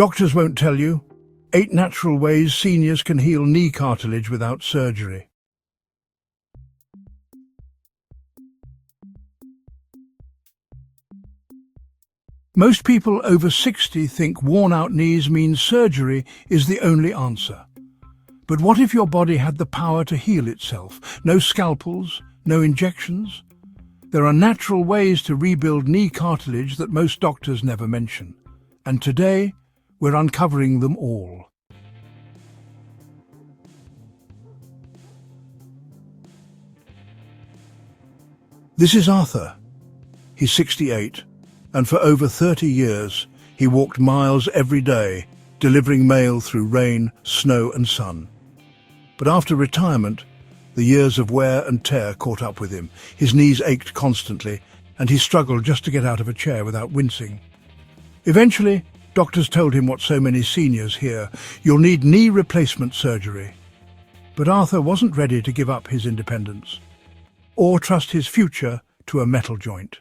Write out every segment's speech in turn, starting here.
Doctors won't tell you. 8 natural ways seniors can heal knee cartilage without surgery. Most people over 60 think worn-out knees means surgery is the only answer. But what if your body had the power to heal itself? No scalpels, no injections. There are natural ways to rebuild knee cartilage that most doctors never mention. And today, we're uncovering them all. This is Arthur. He's 68, and for over 30 years, he walked miles every day, delivering mail through rain, snow and sun. But after retirement, the years of wear and tear caught up with him. His knees ached constantly, and he struggled just to get out of a chair without wincing. Eventually, doctors told him what so many seniors hear: you'll need knee replacement surgery. But Arthur wasn't ready to give up his independence, or trust his future to a metal joint.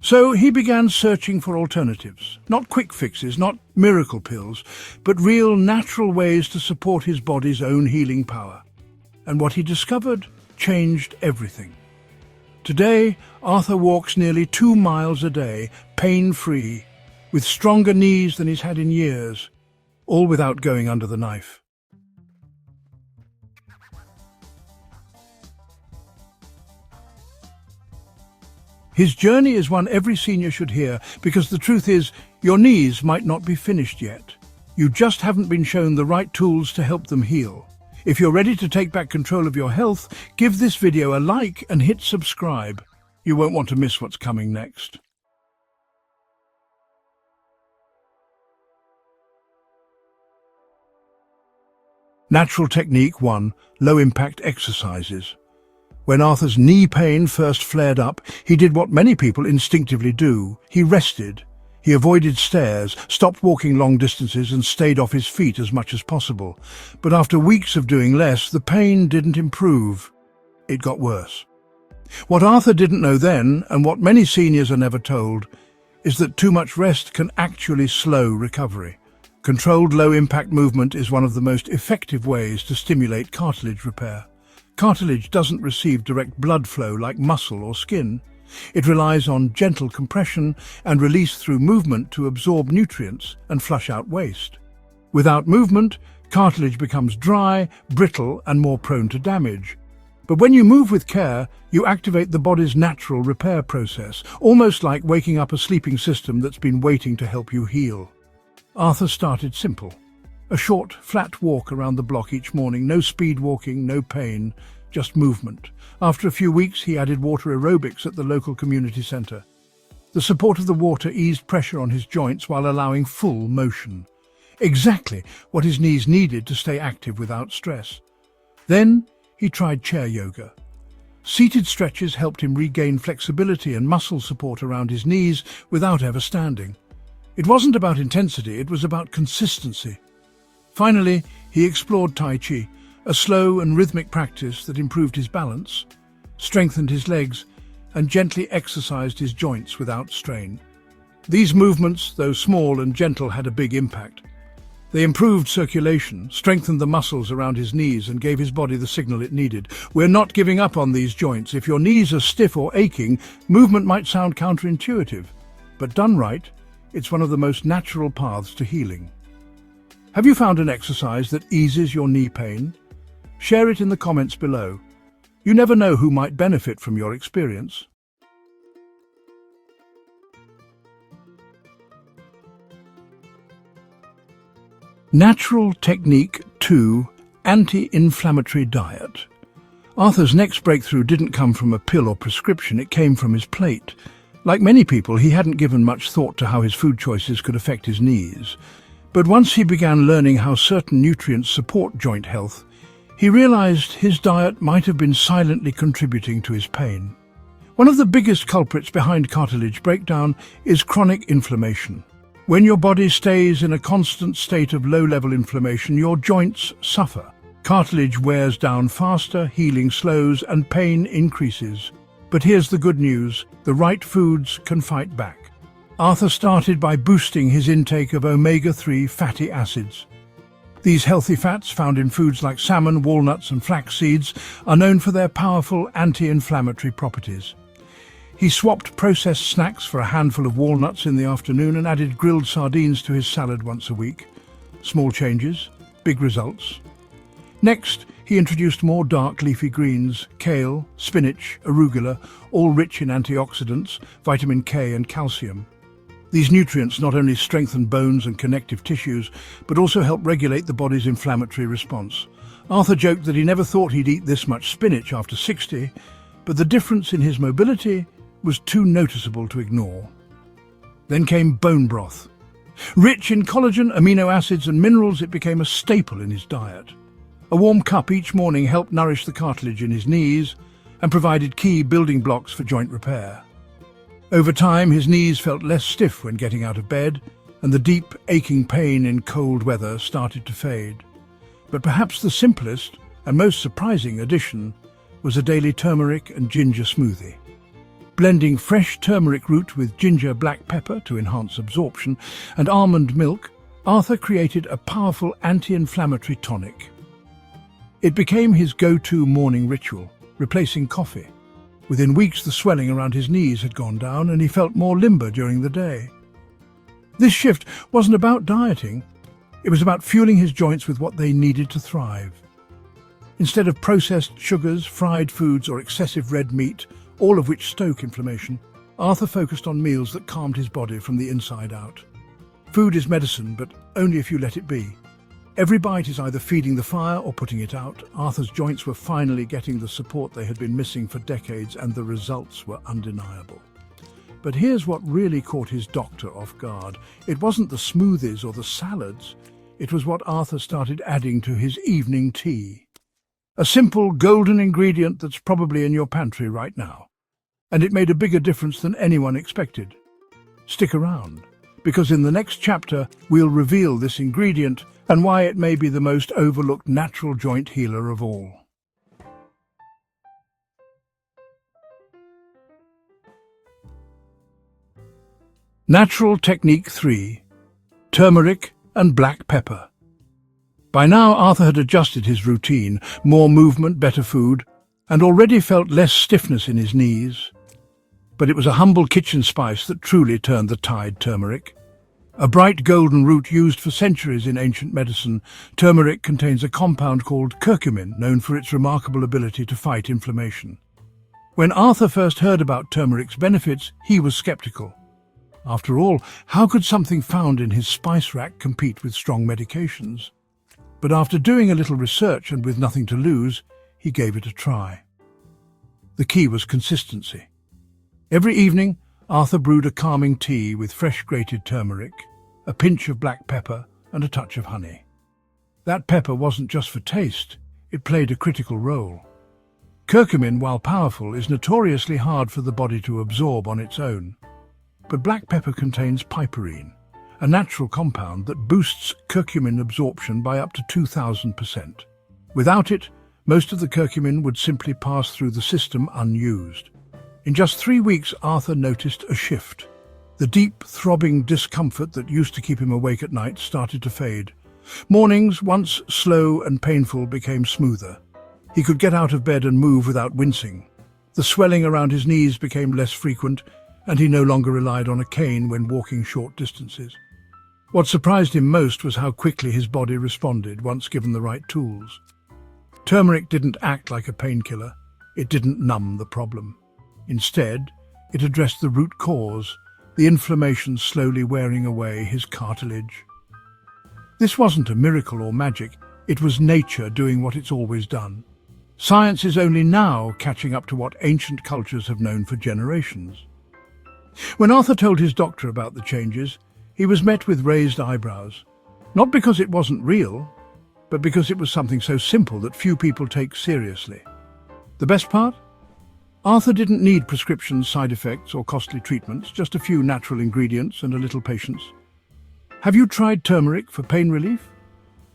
So he began searching for alternatives, not quick fixes, not miracle pills, but real natural ways to support his body's own healing power. And what he discovered changed everything. Today, Arthur walks nearly 2 miles a day, pain-free, with stronger knees than he's had in years, all without going under the knife. His journey is one every senior should hear, because the truth is, your knees might not be finished yet. You just haven't been shown the right tools to help them heal. If you're ready to take back control of your health, give this video a like and hit subscribe. You won't want to miss what's coming next. Natural Technique 1. Low-impact exercises. When Arthur's knee pain first flared up, he did what many people instinctively do. He rested. He avoided stairs, stopped walking long distances and stayed off his feet as much as possible. But after weeks of doing less, the pain didn't improve. It got worse. What Arthur didn't know then, and what many seniors are never told, is that too much rest can actually slow recovery. Controlled low-impact movement is one of the most effective ways to stimulate cartilage repair. Cartilage doesn't receive direct blood flow like muscle or skin. It relies on gentle compression and release through movement to absorb nutrients and flush out waste. Without movement, cartilage becomes dry, brittle, and more prone to damage. But when you move with care, you activate the body's natural repair process, almost like waking up a sleeping system that's been waiting to help you heal. Arthur started simple. A short, flat walk around the block each morning, no speed walking, no pain, just movement. After a few weeks, he added water aerobics at the local community centre. The support of the water eased pressure on his joints while allowing full motion. Exactly what his knees needed to stay active without stress. Then he tried chair yoga. Seated stretches helped him regain flexibility and muscle support around his knees without ever standing. It wasn't about intensity, it was about consistency. Finally, he explored Tai Chi, a slow and rhythmic practice that improved his balance, strengthened his legs, and gently exercised his joints without strain. These movements, though small and gentle, had a big impact. They improved circulation, strengthened the muscles around his knees, and gave his body the signal it needed. We're not giving up on these joints. If your knees are stiff or aching, movement might sound counterintuitive, but done right, it's one of the most natural paths to healing. Have you found an exercise that eases your knee pain? Share it in the comments below. You never know who might benefit from your experience. Natural Technique 2. Anti-inflammatory diet. Arthur's next breakthrough didn't come from a pill or prescription, it came from his plate. Like many people, he hadn't given much thought to how his food choices could affect his knees. But once he began learning how certain nutrients support joint health, he realized his diet might have been silently contributing to his pain. One of the biggest culprits behind cartilage breakdown is chronic inflammation. When your body stays in a constant state of low-level inflammation, your joints suffer. Cartilage wears down faster, healing slows, and pain increases. But here's the good news: the right foods can fight back. Arthur started by boosting his intake of omega-3 fatty acids. These healthy fats, found in foods like salmon, walnuts and flax seeds, are known for their powerful anti-inflammatory properties. He swapped processed snacks for a handful of walnuts in the afternoon and added grilled sardines to his salad once a week. Small changes, big results. Next, he introduced more dark leafy greens, kale, spinach, arugula, all rich in antioxidants, vitamin K and calcium. These nutrients not only strengthen bones and connective tissues, but also help regulate the body's inflammatory response. Arthur joked that he never thought he'd eat this much spinach after 60, but the difference in his mobility was too noticeable to ignore. Then came bone broth. Rich in collagen, amino acids and minerals, it became a staple in his diet. A warm cup each morning helped nourish the cartilage in his knees and provided key building blocks for joint repair. Over time, his knees felt less stiff when getting out of bed, and the deep, aching pain in cold weather started to fade. But perhaps the simplest and most surprising addition was a daily turmeric and ginger smoothie. Blending fresh turmeric root with ginger black pepper to enhance absorption and almond milk, Arthur created a powerful anti-inflammatory tonic. It became his go-to morning ritual, replacing coffee. Within weeks, the swelling around his knees had gone down and he felt more limber during the day. This shift wasn't about dieting. It was about fueling his joints with what they needed to thrive. Instead of processed sugars, fried foods or excessive red meat, all of which stoke inflammation, Arthur focused on meals that calmed his body from the inside out. Food is medicine, but only if you let it be. Every bite is either feeding the fire or putting it out. Arthur's joints were finally getting the support they had been missing for decades, and the results were undeniable. But here's what really caught his doctor off guard. It wasn't the smoothies or the salads. It was what Arthur started adding to his evening tea. A simple golden ingredient that's probably in your pantry right now. And it made a bigger difference than anyone expected. Stick around, because in the next chapter we'll reveal this ingredient and why it may be the most overlooked natural joint healer of all. Natural Technique 3: Turmeric and Black Pepper. By now, Arthur had adjusted his routine: more movement, better food, and already felt less stiffness in his knees. But it was a humble kitchen spice that truly turned the tide: turmeric. A bright golden root used for centuries in ancient medicine, turmeric contains a compound called curcumin, known for its remarkable ability to fight inflammation. When Arthur first heard about turmeric's benefits, he was skeptical. After all, how could something found in his spice rack compete with strong medications? But after doing a little research and with nothing to lose, he gave it a try. The key was consistency. Every evening, Arthur brewed a calming tea with fresh grated turmeric, a pinch of black pepper and a touch of honey. That pepper wasn't just for taste, it played a critical role. Curcumin, while powerful, is notoriously hard for the body to absorb on its own. But black pepper contains piperine, a natural compound that boosts curcumin absorption by up to 2,000%. Without it, most of the curcumin would simply pass through the system unused. In just 3 weeks, Arthur noticed a shift. The deep, throbbing discomfort that used to keep him awake at night started to fade. Mornings, once slow and painful, became smoother. He could get out of bed and move without wincing. The swelling around his knees became less frequent, and he no longer relied on a cane when walking short distances. What surprised him most was how quickly his body responded once given the right tools. Turmeric didn't act like a painkiller. It didn't numb the problem. Instead, it addressed the root cause, the inflammation slowly wearing away his cartilage. This wasn't a miracle or magic, it was nature doing what it's always done. Science is only now catching up to what ancient cultures have known for generations. When Arthur told his doctor about the changes, he was met with raised eyebrows. Not because it wasn't real, but because it was something so simple that few people take seriously. The best part? Arthur didn't need prescriptions, side effects or costly treatments, just a few natural ingredients and a little patience. Have you tried turmeric for pain relief?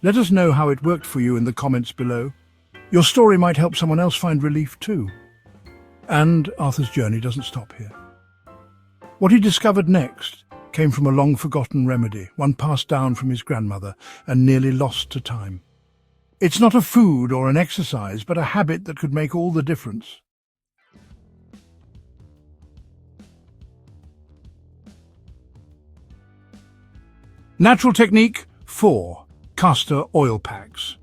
Let us know how it worked for you in the comments below. Your story might help someone else find relief too. And Arthur's journey doesn't stop here. What he discovered next came from a long-forgotten remedy, one passed down from his grandmother and nearly lost to time. It's not a food or an exercise, but a habit that could make all the difference. Natural technique 4. Castor oil packs.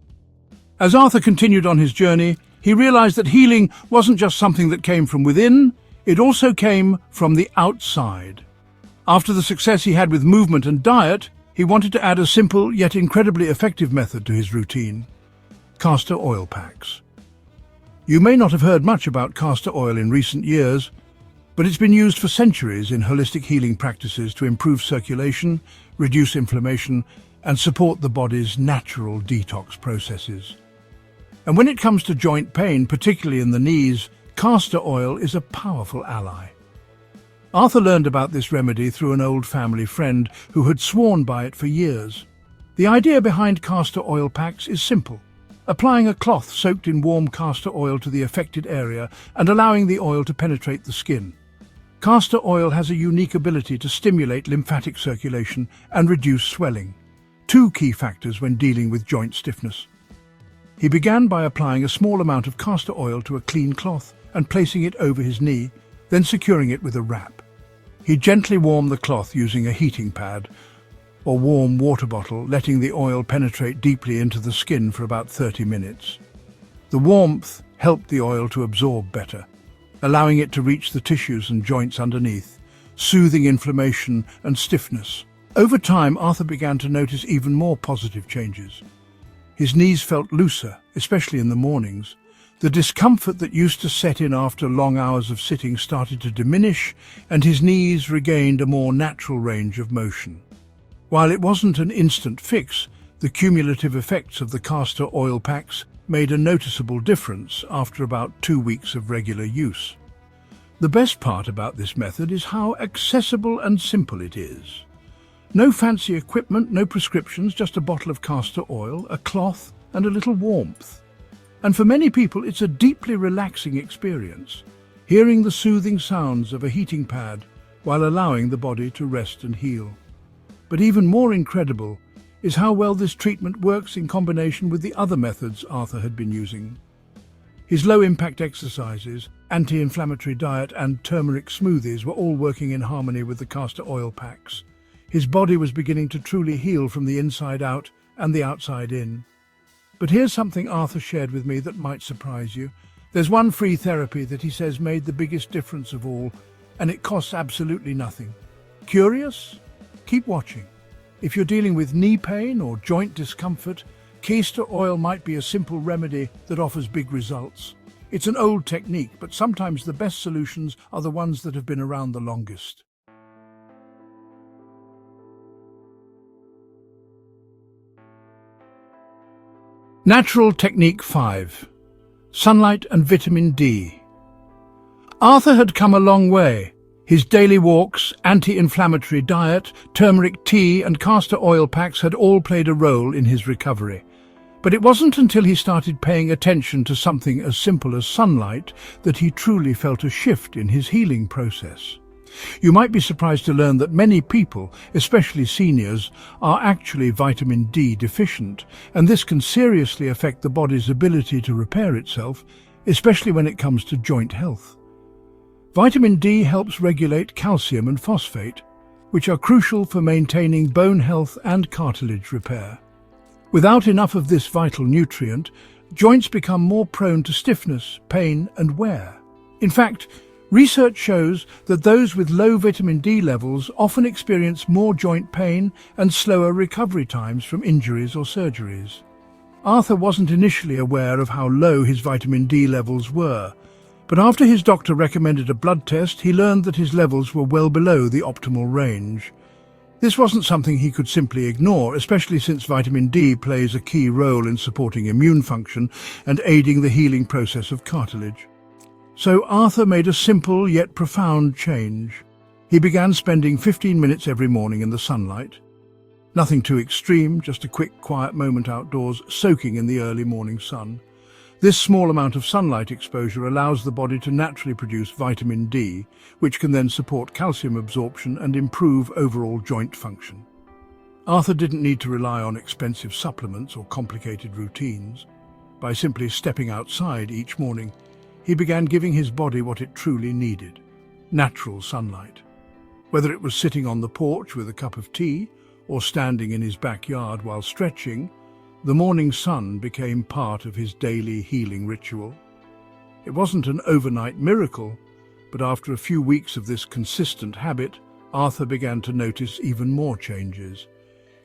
As Arthur continued on his journey, he realized that healing wasn't just something that came from within, it also came from the outside. After the success he had with movement and diet, he wanted to add a simple yet incredibly effective method to his routine: castor oil packs. You may not have heard much about castor oil in recent years, but it's been used for centuries in holistic healing practices to improve circulation, reduce inflammation, and support the body's natural detox processes. And when it comes to joint pain, particularly in the knees, castor oil is a powerful ally. Arthur learned about this remedy through an old family friend who had sworn by it for years. The idea behind castor oil packs is simple: applying a cloth soaked in warm castor oil to the affected area and allowing the oil to penetrate the skin. Castor oil has a unique ability to stimulate lymphatic circulation and reduce swelling, two key factors when dealing with joint stiffness. He began by applying a small amount of castor oil to a clean cloth and placing it over his knee, then securing it with a wrap. He gently warmed the cloth using a heating pad or warm water bottle, letting the oil penetrate deeply into the skin for about 30 minutes. The warmth helped the oil to absorb better, allowing it to reach the tissues and joints underneath, soothing inflammation and stiffness. Over time, Arthur began to notice even more positive changes. His knees felt looser, especially in the mornings. The discomfort that used to set in after long hours of sitting started to diminish, and his knees regained a more natural range of motion. While it wasn't an instant fix, the cumulative effects of the castor oil packs made a noticeable difference after about 2 weeks of regular use. The best part about this method is how accessible and simple it is. No fancy equipment, no prescriptions, just a bottle of castor oil, a cloth, and a little warmth. And for many people, it's a deeply relaxing experience, hearing the soothing sounds of a heating pad while allowing the body to rest and heal. But even more incredible is how well this treatment works in combination with the other methods Arthur had been using. His low-impact exercises, anti-inflammatory diet, and turmeric smoothies were all working in harmony with the castor oil packs. His body was beginning to truly heal from the inside out and the outside in. But here's something Arthur shared with me that might surprise you. There's one free therapy that he says made the biggest difference of all, and it costs absolutely nothing. Curious? Keep watching. If you're dealing with knee pain or joint discomfort, castor oil might be a simple remedy that offers big results. It's an old technique, but sometimes the best solutions are the ones that have been around the longest. Natural Technique 5. Sunlight and Vitamin D. Arthur had come a long way. His daily walks, anti-inflammatory diet, turmeric tea and castor oil packs had all played a role in his recovery. But it wasn't until he started paying attention to something as simple as sunlight that he truly felt a shift in his healing process. You might be surprised to learn that many people, especially seniors, are actually vitamin D deficient, and this can seriously affect the body's ability to repair itself, especially when it comes to joint health. Vitamin D helps regulate calcium and phosphate, which are crucial for maintaining bone health and cartilage repair. Without enough of this vital nutrient, joints become more prone to stiffness, pain, and wear. In fact, research shows that those with low vitamin D levels often experience more joint pain and slower recovery times from injuries or surgeries. Arthur wasn't initially aware of how low his vitamin D levels were, but after his doctor recommended a blood test, he learned that his levels were well below the optimal range. This wasn't something he could simply ignore, especially since vitamin D plays a key role in supporting immune function and aiding the healing process of cartilage. So Arthur made a simple yet profound change. He began spending 15 minutes every morning in the sunlight. Nothing too extreme, just a quick, quiet moment outdoors, soaking in the early morning sun. This small amount of sunlight exposure allows the body to naturally produce vitamin D, which can then support calcium absorption and improve overall joint function. Arthur didn't need to rely on expensive supplements or complicated routines. By simply stepping outside each morning, he began giving his body what it truly needed: natural sunlight. Whether it was sitting on the porch with a cup of tea or standing in his backyard while stretching, the morning sun became part of his daily healing ritual. It wasn't an overnight miracle, but after a few weeks of this consistent habit, Arthur began to notice even more changes.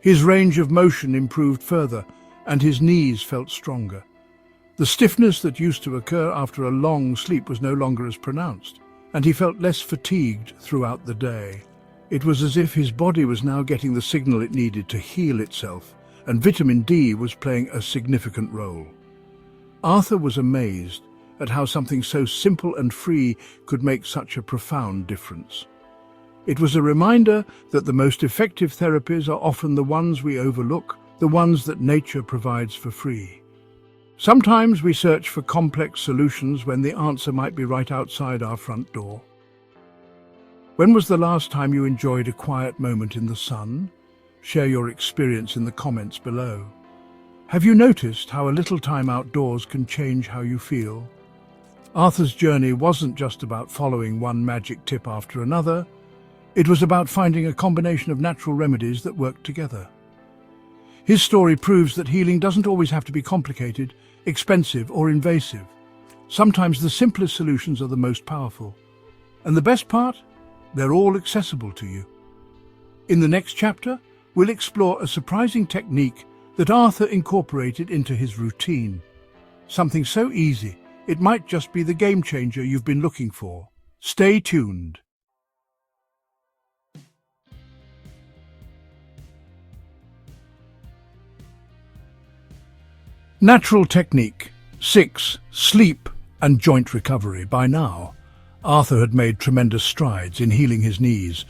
His range of motion improved further, and his knees felt stronger. The stiffness that used to occur after a long sleep was no longer as pronounced, and he felt less fatigued throughout the day. It was as if his body was now getting the signal it needed to heal itself, and vitamin D was playing a significant role. Arthur was amazed at how something so simple and free could make such a profound difference. It was a reminder that the most effective therapies are often the ones we overlook, the ones that nature provides for free. Sometimes we search for complex solutions when the answer might be right outside our front door. When was the last time you enjoyed a quiet moment in the sun? Share your experience in the comments below. Have you noticed how a little time outdoors can change how you feel? Arthur's journey wasn't just about following one magic tip after another. It was about finding a combination of natural remedies that worked together. His story proves that healing doesn't always have to be complicated, expensive, or invasive. Sometimes the simplest solutions are the most powerful. And the best part? They're all accessible to you. In the next chapter, we'll explore a surprising technique that Arthur incorporated into his routine. Something so easy, it might just be the game changer you've been looking for. Stay tuned. Natural Technique 6. Sleep and Joint Recovery. By now, Arthur had made tremendous strides in healing his knees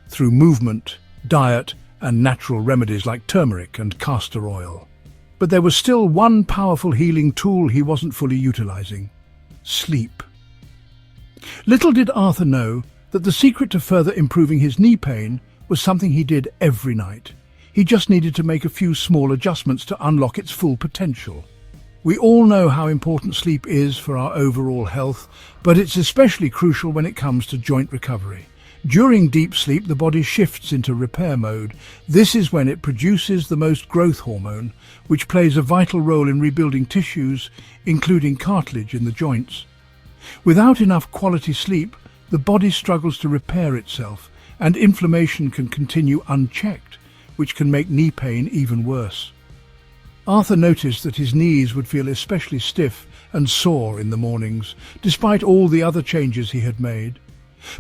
through movement, diet, and natural remedies like turmeric and castor oil. But there was still one powerful healing tool he wasn't fully utilizing: sleep. Little did Arthur know that the secret to further improving his knee pain was something he did every night. He just needed to make a few small adjustments to unlock its full potential. We all know how important sleep is for our overall health, but it's especially crucial when it comes to joint recovery. During deep sleep, the body shifts into repair mode. This is when it produces the most growth hormone, which plays a vital role in rebuilding tissues, including cartilage in the joints. Without enough quality sleep, the body struggles to repair itself, and inflammation can continue unchecked, which can make knee pain even worse. Arthur noticed that his knees would feel especially stiff and sore in the mornings, despite all the other changes he had made.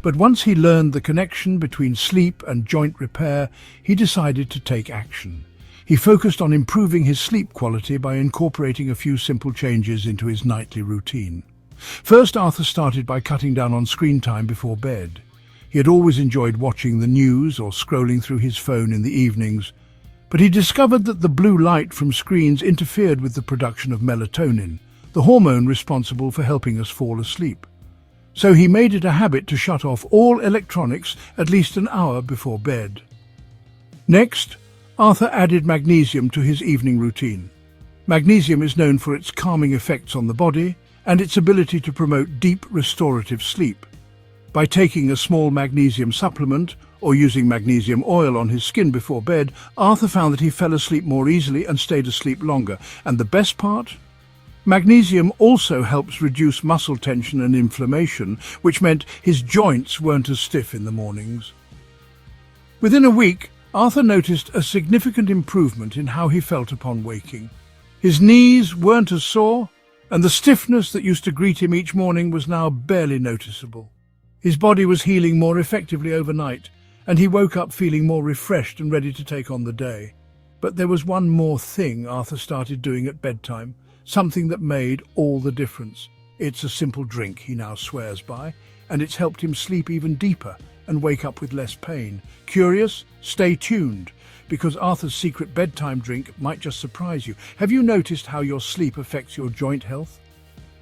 But once he learned the connection between sleep and joint repair, he decided to take action. He focused on improving his sleep quality by incorporating a few simple changes into his nightly routine. First, Arthur started by cutting down on screen time before bed. He had always enjoyed watching the news or scrolling through his phone in the evenings, but he discovered that the blue light from screens interfered with the production of melatonin, the hormone responsible for helping us fall asleep. So he made it a habit to shut off all electronics at least an hour before bed. Next, Arthur added magnesium to his evening routine. Magnesium is known for its calming effects on the body and its ability to promote deep restorative sleep. By taking a small magnesium supplement or using magnesium oil on his skin before bed, Arthur found that he fell asleep more easily and stayed asleep longer. And the best part? Magnesium also helps reduce muscle tension and inflammation, which meant his joints weren't as stiff in the mornings. Within a week, Arthur noticed a significant improvement in how he felt upon waking. His knees weren't as sore, and the stiffness that used to greet him each morning was now barely noticeable. His body was healing more effectively overnight, and he woke up feeling more refreshed and ready to take on the day. But there was one more thing Arthur started doing at bedtime, something that made all the difference. It's a simple drink he now swears by, and it's helped him sleep even deeper and wake up with less pain. Curious? Stay tuned, because Arthur's secret bedtime drink might just surprise you. Have you noticed how your sleep affects your joint health?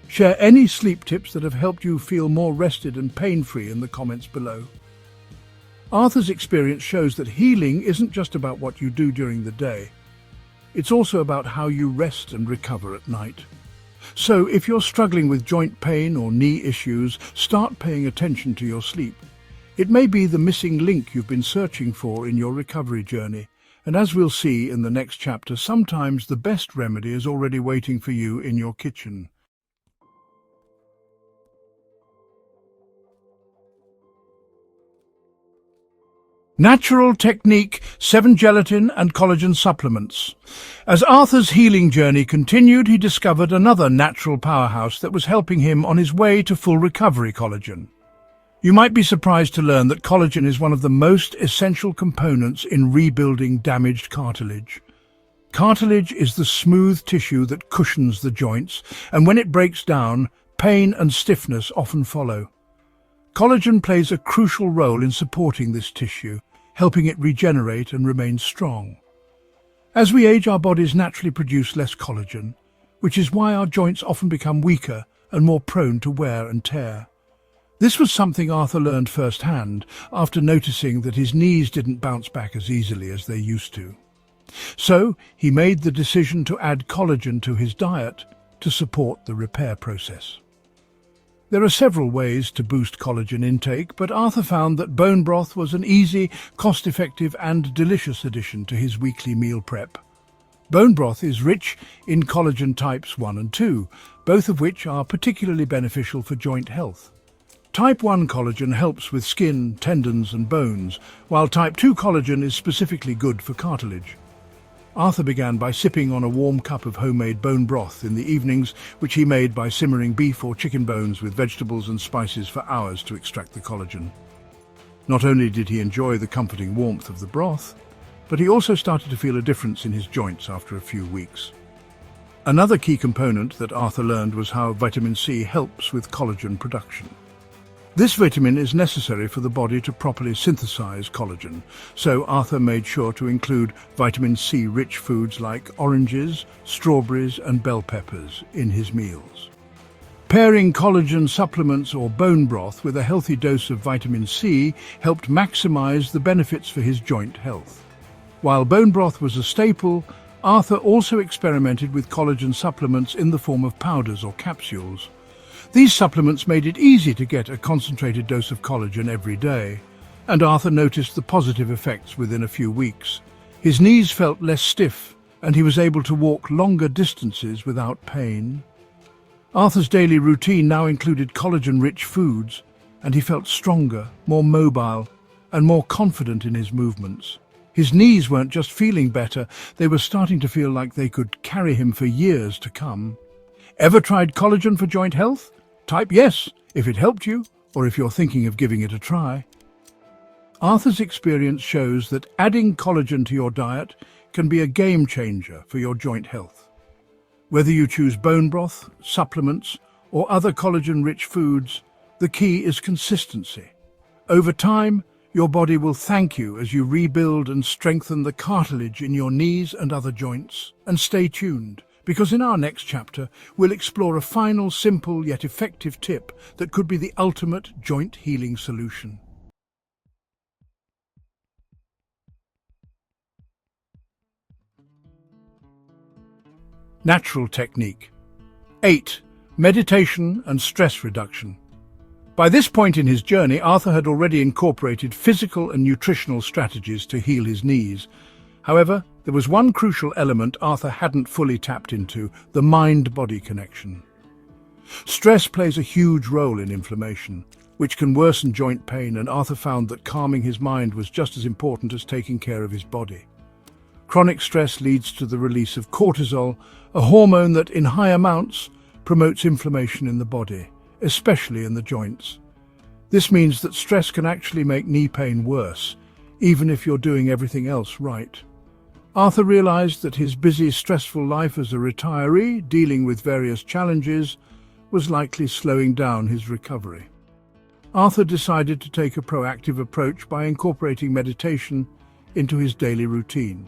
Share any sleep tips that have helped you feel more rested and pain-free in the comments below. Arthur's experience shows that healing isn't just about what you do during the day. It's also about how you rest and recover at night. So, if you're struggling with joint pain or knee issues, start paying attention to your sleep. It may be the missing link you've been searching for in your recovery journey. And as we'll see in the next chapter, sometimes the best remedy is already waiting for you in your kitchen. Natural technique, 7 gelatin and collagen supplements. As Arthur's healing journey continued, he discovered another natural powerhouse that was helping him on his way to full recovery: collagen. You might be surprised to learn that collagen is one of the most essential components in rebuilding damaged cartilage. Cartilage is the smooth tissue that cushions the joints, and when it breaks down, pain and stiffness often follow. Collagen plays a crucial role in supporting this tissue, helping it regenerate and remain strong. As we age, our bodies naturally produce less collagen, which is why our joints often become weaker and more prone to wear and tear. This was something Arthur learned firsthand after noticing that his knees didn't bounce back as easily as they used to. So he made the decision to add collagen to his diet to support the repair process. There are several ways to boost collagen intake, but Arthur found that bone broth was an easy, cost-effective and delicious addition to his weekly meal prep. Bone broth is rich in collagen types 1 and 2, both of which are particularly beneficial for joint health. Type 1 collagen helps with skin, tendons and bones, while Type 2 collagen is specifically good for cartilage. Arthur began by sipping on a warm cup of homemade bone broth in the evenings, which he made by simmering beef or chicken bones with vegetables and spices for hours to extract the collagen. Not only did he enjoy the comforting warmth of the broth, but he also started to feel a difference in his joints after a few weeks. Another key component that Arthur learned was how vitamin C helps with collagen production. This vitamin is necessary for the body to properly synthesize collagen, so Arthur made sure to include vitamin C-rich foods like oranges, strawberries and bell peppers in his meals. Pairing collagen supplements or bone broth with a healthy dose of vitamin C helped maximize the benefits for his joint health. While bone broth was a staple, Arthur also experimented with collagen supplements in the form of powders or capsules. These supplements made it easy to get a concentrated dose of collagen every day, and Arthur noticed the positive effects within a few weeks. His knees felt less stiff, and he was able to walk longer distances without pain. Arthur's daily routine now included collagen-rich foods, and he felt stronger, more mobile, and more confident in his movements. His knees weren't just feeling better, they were starting to feel like they could carry him for years to come. Ever tried collagen for joint health? Type yes if it helped you, or if you're thinking of giving it a try. Arthur's experience shows that adding collagen to your diet can be a game changer for your joint health. Whether you choose bone broth, supplements, or other collagen-rich foods, the key is consistency. Over time, your body will thank you as you rebuild and strengthen the cartilage in your knees and other joints. And stay tuned, because in our next chapter, we'll explore a final, simple yet effective tip that could be the ultimate joint healing solution. Natural technique. 8. Meditation and stress reduction. By this point in his journey, Arthur had already incorporated physical and nutritional strategies to heal his knees. However, there was one crucial element Arthur hadn't fully tapped into: the mind-body connection. Stress plays a huge role in inflammation, which can worsen joint pain, and Arthur found that calming his mind was just as important as taking care of his body. Chronic stress leads to the release of cortisol, a hormone that, in high amounts, promotes inflammation in the body, especially in the joints. This means that stress can actually make knee pain worse, even if you're doing everything else right. Arthur realized that his busy, stressful life as a retiree, dealing with various challenges, was likely slowing down his recovery. Arthur decided to take a proactive approach by incorporating meditation into his daily routine.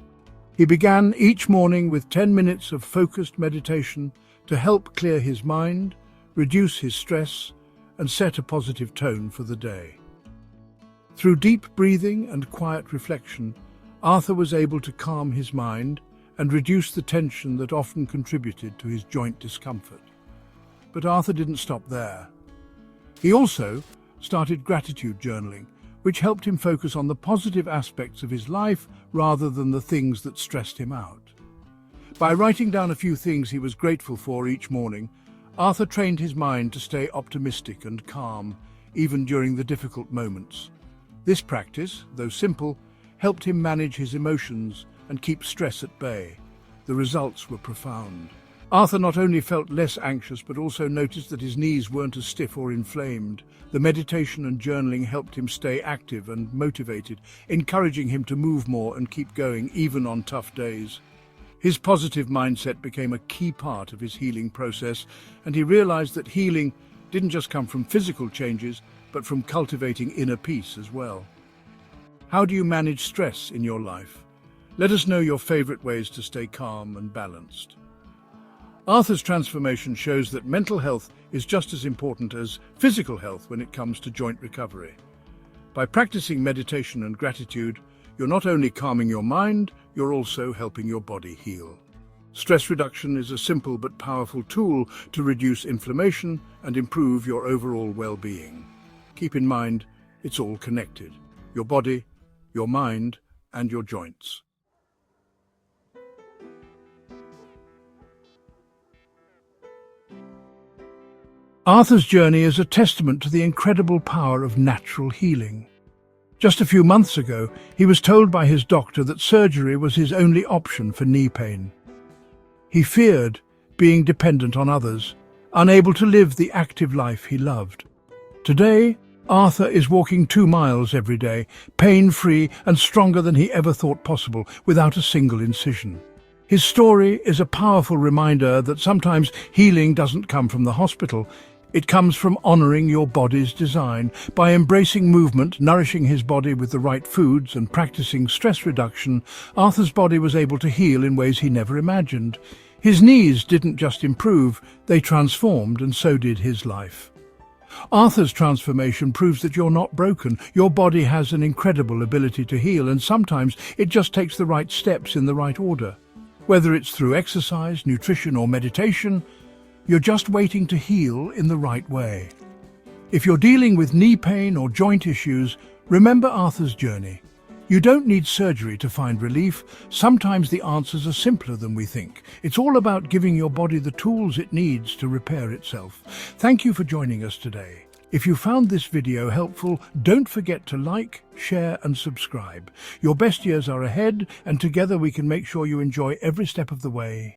He began each morning with 10 minutes of focused meditation to help clear his mind, reduce his stress, and set a positive tone for the day. Through deep breathing and quiet reflection, Arthur was able to calm his mind and reduce the tension that often contributed to his joint discomfort. But Arthur didn't stop there. He also started gratitude journaling, which helped him focus on the positive aspects of his life rather than the things that stressed him out. By writing down a few things he was grateful for each morning, Arthur trained his mind to stay optimistic and calm, even during the difficult moments. This practice, though simple, helped him manage his emotions and keep stress at bay. The results were profound. Arthur not only felt less anxious but also noticed that his knees weren't as stiff or inflamed. The meditation and journaling helped him stay active and motivated, encouraging him to move more and keep going even on tough days. His positive mindset became a key part of his healing process, and he realized that healing didn't just come from physical changes, but from cultivating inner peace as well. How do you manage stress in your life? Let us know your favorite ways to stay calm and balanced. Arthur's transformation shows that mental health is just as important as physical health when it comes to joint recovery. By practicing meditation and gratitude, you're not only calming your mind, you're also helping your body heal. Stress reduction is a simple but powerful tool to reduce inflammation and improve your overall well-being. Keep in mind, it's all connected: your body, your mind, and your joints. Arthur's journey is a testament to the incredible power of natural healing. Just a few months ago, he was told by his doctor that surgery was his only option for knee pain. He feared being dependent on others, unable to live the active life he loved. Today, Arthur is walking 2 miles every day, pain-free and stronger than he ever thought possible, without a single incision. His story is a powerful reminder that sometimes healing doesn't come from the hospital. It comes from honoring your body's design. By embracing movement, nourishing his body with the right foods, and practicing stress reduction, Arthur's body was able to heal in ways he never imagined. His knees didn't just improve, they transformed, and so did his life. Arthur's transformation proves that you're not broken. Your body has an incredible ability to heal, and sometimes it just takes the right steps in the right order. Whether it's through exercise, nutrition, or meditation, you're just waiting to heal in the right way. If you're dealing with knee pain or joint issues, remember Arthur's journey. You don't need surgery to find relief. Sometimes the answers are simpler than we think. It's all about giving your body the tools it needs to repair itself. Thank you for joining us today. If you found this video helpful, don't forget to like, share, and subscribe. Your best years are ahead, and together we can make sure you enjoy every step of the way.